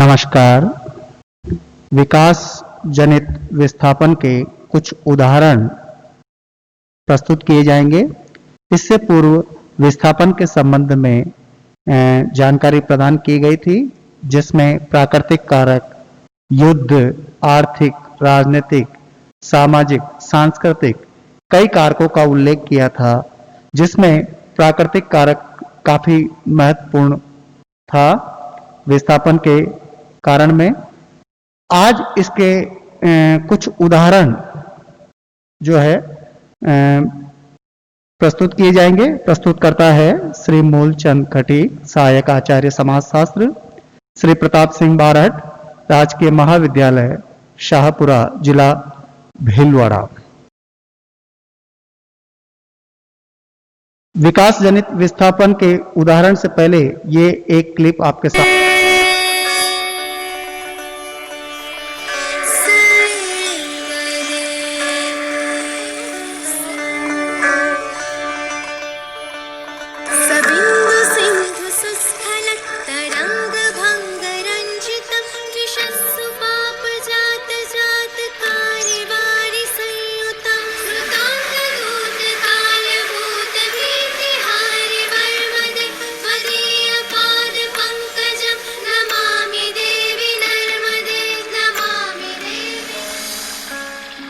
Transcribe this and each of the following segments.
नमस्कार। विकास जनित विस्थापन के कुछ उदाहरण प्रस्तुत किए जाएंगे। इससे पूर्व विस्थापन के संबंध में जानकारी प्रदान की गई थी, जिसमें प्राकृतिक कारक, युद्ध, आर्थिक, राजनीतिक, सामाजिक, सांस्कृतिक कई कारकों का उल्लेख किया था, जिसमें प्राकृतिक कारक काफी महत्वपूर्ण था विस्थापन के कारण में। आज इसके कुछ उदाहरण जो है प्रस्तुत किए जाएंगे। प्रस्तुतकर्ता है श्री मूलचंद खटीक, सहायक आचार्य समाजशास्त्र, श्री प्रताप सिंह बारहट, राजकीय महाविद्यालय शाहपुरा, जिला भीलवाड़ा। विकास जनित विस्थापन के उदाहरण से पहले ये एक क्लिप आपके साथ।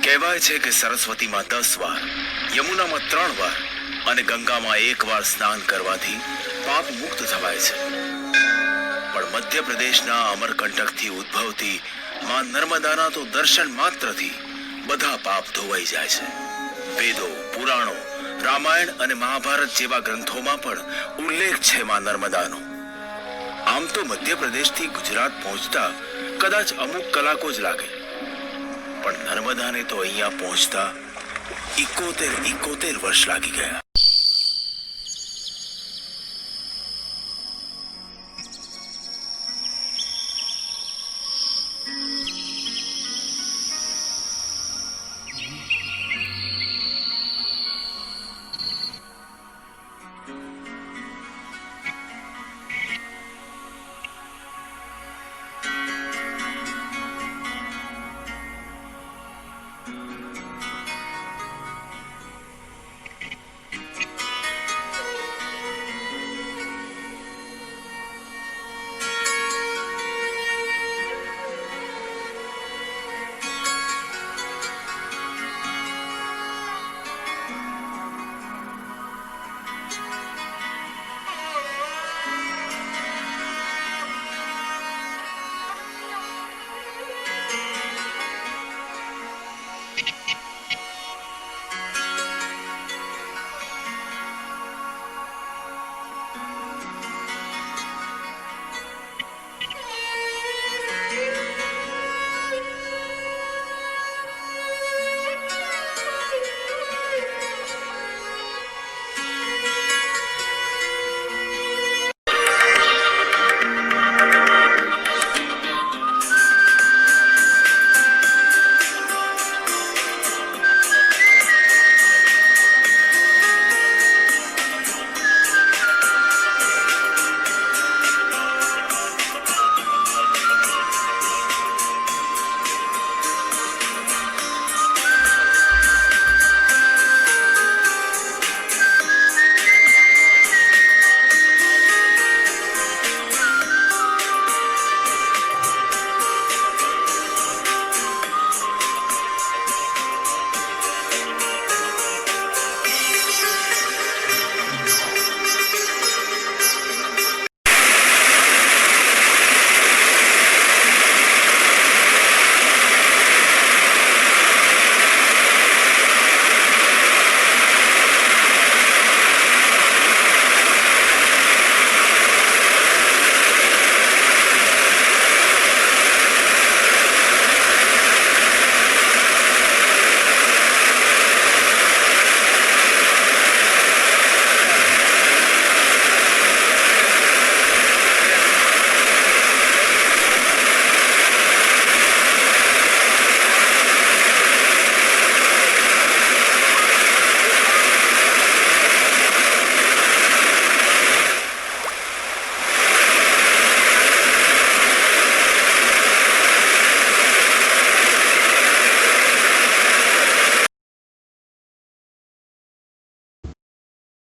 કહેવાય છે કે સરસ્વતીમાં 10 વાર, યમુનામાં 3 વાર અને ગંગામાં 1 વાર સ્નાન કરવાથી પાપ મુક્ત થવાય છે। પણ મધ્યપ્રદેશના અમરકંટકથી ઉદ્ભવતી માં નર્મદાના તો દર્શન માત્રથી બધા પાપ ધોવાઈ જાય છે। વેદો, પુરાણો, રામાયણ અને મહાભારત જેવા ગ્રંથોમાં પણ ઉલ્લેખ છે માં નર્મદાનો। આમ તો મધ્યપ્રદેશથી ગુજરાત પહોંચતા કદાચ અમુક કલાકો જ લાગે, પણ નર્મદાને તો અહીંયા પહોંચતા 71 વર્ષ લાગી ગયા।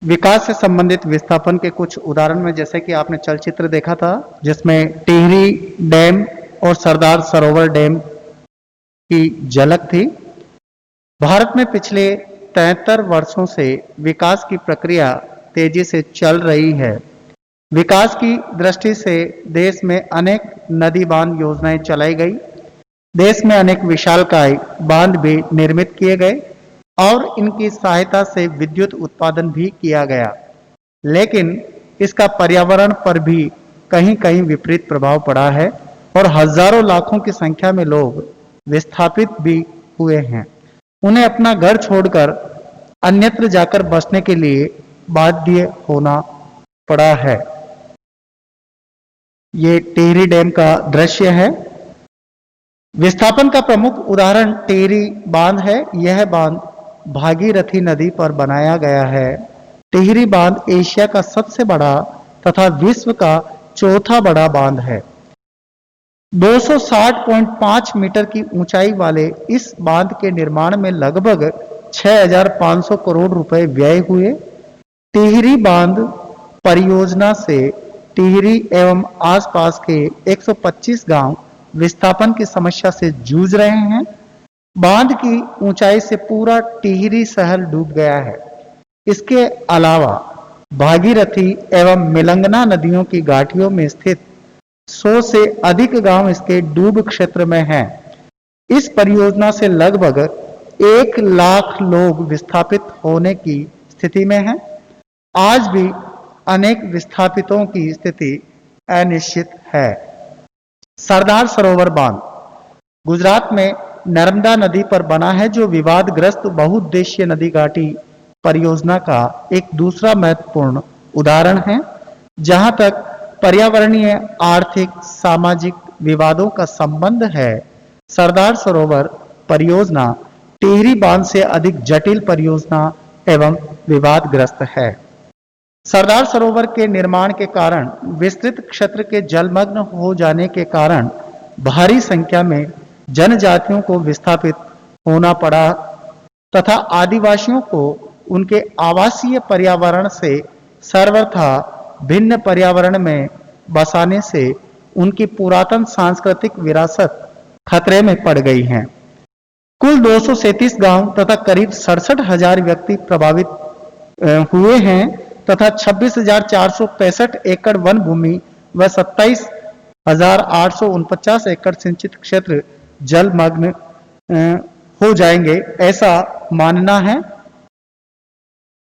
विकास से संबंधित विस्थापन के कुछ उदाहरण में, जैसे कि आपने चलचित्र देखा था जिसमें टिहरी डैम और सरदार सरोवर डैम की झलक थी। भारत में पिछले 73 वर्षों से विकास की प्रक्रिया तेजी से चल रही है। विकास की दृष्टि से देश में अनेक नदी बांध योजनाएं चलाई गई। देश में अनेक विशालकाय बांध भी निर्मित किए गए और इनकी सहायता से विद्युत उत्पादन भी किया गया, लेकिन इसका पर्यावरण पर भी कहीं कहीं विपरीत प्रभाव पड़ा है और हजारों लाखों की संख्या में लोग विस्थापित भी हुए हैं। उन्हें अपना घर छोड़कर अन्यत्र जाकर बसने के लिए बाध्य होना पड़ा है। ये टिहरी डैम का दृश्य है। विस्थापन का प्रमुख उदाहरण टिहरी बांध है। यह बांध भागीरथी नदी पर बनाया गया है। टिहरी बांध एशिया का सबसे बड़ा तथा विश्व का चौथा बड़ा बांध है। 260.5 मीटर की ऊंचाई वाले इस बांध के निर्माण में लगभग 6,500 करोड़ रुपए व्यय हुए। टिहरी बांध परियोजना से टिहरी एवं आसपास के 125 गांव विस्थापन की समस्या से जूझ रहे हैं। बांध की ऊंचाई से पूरा टिहरी शहर डूब गया है। इसके अलावा भागीरथी एवं मिलंगना नदियों की घाटियों में स्थित 100 से अधिक गांव इसके डूब क्षेत्र में हैं। इस परियोजना से लगभग 1 लाख लोग विस्थापित होने की स्थिति में हैं। आज भी अनेक विस्थापितों की स्थिति अनिश्चित है। सरदार सरोवर बांध गुजरात में नर्मदा नदी पर बना है, जो विवादग्रस्त बहुउद्देशीय नदी घाटी परियोजना का एक दूसरा महत्वपूर्ण उदाहरण है। जहां तक पर्यावरणीय, आर्थिक, सामाजिक विवादों का संबंध है, सरदार सरोवर परियोजना टिहरी बांध से अधिक जटिल परियोजना एवं विवादग्रस्त है। सरदार सरोवर के निर्माण के कारण विस्तृत क्षेत्र के जलमग्न हो जाने के कारण भारी संख्या में जनजातियों को विस्थापित होना पड़ा तथा आदिवासियों को उनके आवासीय पर्यावरण से सर्वथा भिन्न पर्यावरण में बसाने से उनकी पुरातन सांस्कृतिक विरासत खतरे में पड़ गई है। कुल 237 गांव तथा करीब 67,000 व्यक्ति प्रभावित हुए हैं तथा 26,465 एकड़ वन भूमि व 27,849 एकड़ सिंचित क्षेत्र जलमग्न हो जाएंगे, ऐसा मानना है।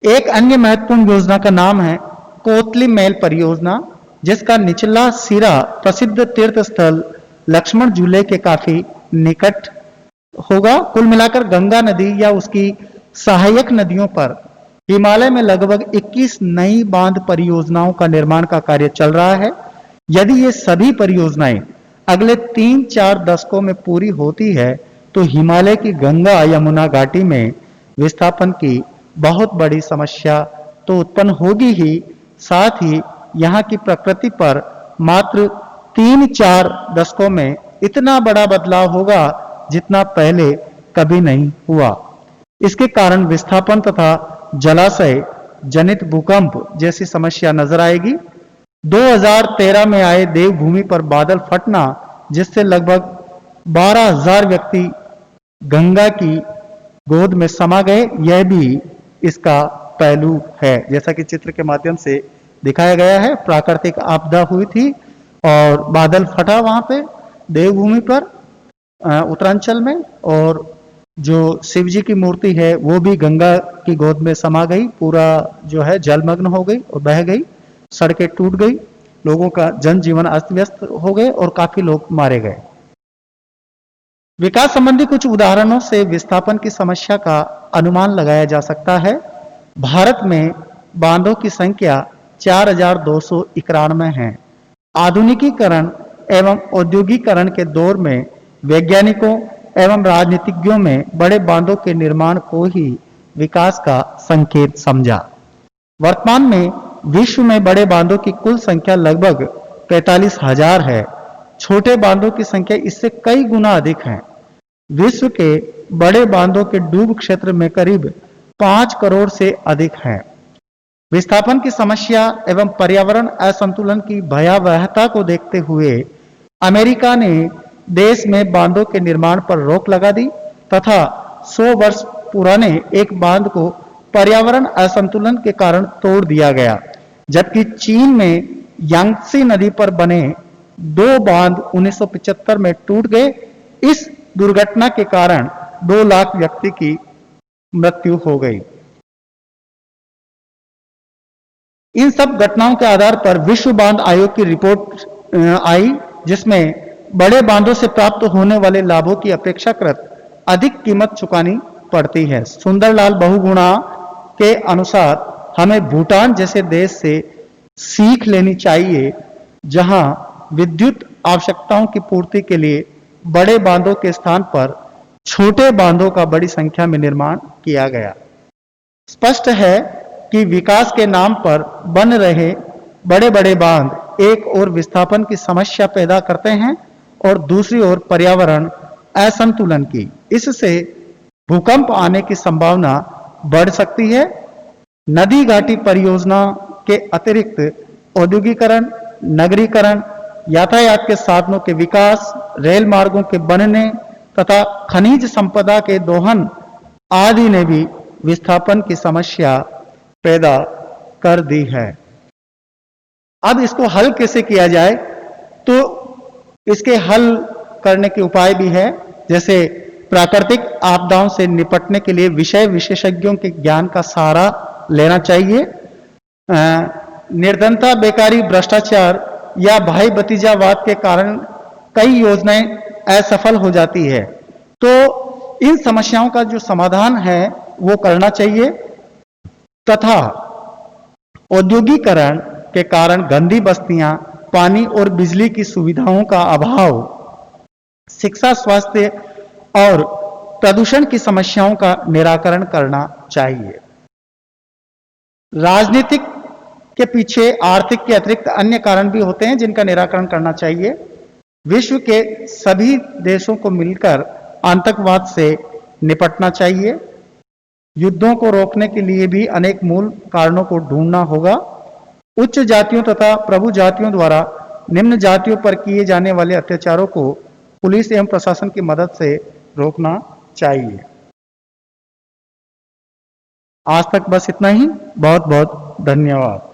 एक अन्य महत्वपूर्ण योजना का नाम है कोतली मैल परियोजना, जिसका निचला सिरा प्रसिद्ध तीर्थ स्थल लक्ष्मण झूले के काफी निकट होगा। कुल मिलाकर गंगा नदी या उसकी सहायक नदियों पर हिमालय में लगभग 21 नई बांध परियोजनाओं का निर्माण का कार्य चल रहा है। यदि ये सभी परियोजनाएं अगले 3-4 दशकों में पूरी होती है तो हिमालय की गंगा यमुना घाटी में विस्थापन की बहुत बड़ी समस्या तो उत्पन्न होगी ही, साथ ही यहाँ की प्रकृति पर मात्र 3-4 दशकों में इतना बड़ा बदलाव होगा जितना पहले कभी नहीं हुआ। इसके कारण विस्थापन तथा जलाशय जनित भूकंप जैसी समस्या नजर आएगी। 2013 में आए देवभूमि पर बादल फटना, जिससे लगभग 12,000 व्यक्ति गंगा की गोद में समा गए, यह भी इसका पहलू है। जैसा कि चित्र के माध्यम से दिखाया गया है, प्राकृतिक आपदा हुई थी और बादल फटा वहां पे देवभूमि पर उत्तरांचल में, और जो शिव जी की मूर्ति है वो भी गंगा की गोद में समा गई, पूरा जो है जलमग्न हो गई और बह गई, सड़कें टूट गई, लोगों का जनजीवन अस्त व्यस्त हो गए और काफी लोग मारे गए। विकास संबंधी कुछ उदाहरणों से विस्थापन की समस्या का अनुमान लगाया जा सकता है। भारत में बांधों की संख्या 4,291 है। आधुनिकीकरण एवं औद्योगिकरण के दौर में वैज्ञानिकों एवं राजनीतिज्ञों में बड़े बांधों के निर्माण को ही विकास का संकेत समझा। वर्तमान में विश्व में बड़े बांधों की कुल संख्या लगभग 45,000 है। छोटे बांधों की संख्या इससे कई गुना अधिक है। विश्व के बड़े बांधों के डूब क्षेत्र में करीब 5 करोड़ से अधिक हैं। विस्थापन की समस्या एवं पर्यावरण असंतुलन की भयावहता को देखते हुए अमेरिका ने देश में बांधों के निर्माण पर रोक लगा दी तथा 100 वर्ष पुराने एक बांध को पर्यावरण असंतुलन के कारण तोड़ दिया गया, जबकि चीन में यांगत्से नदी पर बने 2 बांध 1975 में टूट गए। इस दुर्घटना के कारण 2 लाख व्यक्ति की मृत्यु हो गई। इन सब घटनाओं के आधार पर विश्व बांध आयोग की रिपोर्ट आई, जिसमें बड़े बांधों से प्राप्त होने वाले लाभों की अपेक्षाकृत अधिक कीमत चुकानी पड़ती है। सुंदरलाल बहुगुणा के अनुसार हमें भूटान जैसे देश से सीख लेनी चाहिए, जहां विद्युत आवश्यकताओं की पूर्ति के लिए बड़े बांधों के स्थान पर छोटे बांधों का बड़ी संख्या में निर्माण किया गया। स्पष्ट है कि विकास के नाम पर बन रहे बड़े बड़े बांध एक ओर विस्थापन की समस्या पैदा करते हैं और दूसरी ओर पर्यावरण असंतुलन की। इससे भूकंप आने की संभावना बढ़ सकती है। नदी घाटी परियोजना के अतिरिक्त औद्योगिकरण, नगरीकरण, यातायात के साधनों के विकास, रेल मार्गों के बनने तथा खनिज संपदा के दोहन आदि ने भी विस्थापन की समस्या पैदा कर दी है। अब इसको हल कैसे किया जाए, तो इसके हल करने के उपाय भी है, जैसे प्राकृतिक आपदाओं से निपटने के लिए विषय विशेषज्ञों के ज्ञान का सहारा लेना चाहिए। निर्धनता, बेकारी, भ्रष्टाचार या भाई भतीजावाद के कारण कई योजनाएं असफल हो जाती है, तो इन समस्याओं का जो समाधान है वो करना चाहिए तथा औद्योगिकरण के कारण गंदी बस्तियां, पानी और बिजली की सुविधाओं का अभाव, शिक्षा, स्वास्थ्य और प्रदूषण की समस्याओं का निराकरण करना चाहिए। राजनीतिक के पीछे आर्थिक के अतिरिक्त अन्य कारण भी होते हैं जिनका निराकरण करना चाहिए। विश्व के सभी देशों को मिलकर आतंकवाद से निपटना चाहिए। युद्धों को रोकने के लिए भी अनेक मूल कारणों को ढूंढना होगा। उच्च जातियों तथा प्रभु जातियों द्वारा निम्न जातियों पर किए जाने वाले अत्याचारों को पुलिस एवं प्रशासन की मदद से रोकना चाहिए। आज तक बस इतना ही। बहुत बहुत धन्यवाद।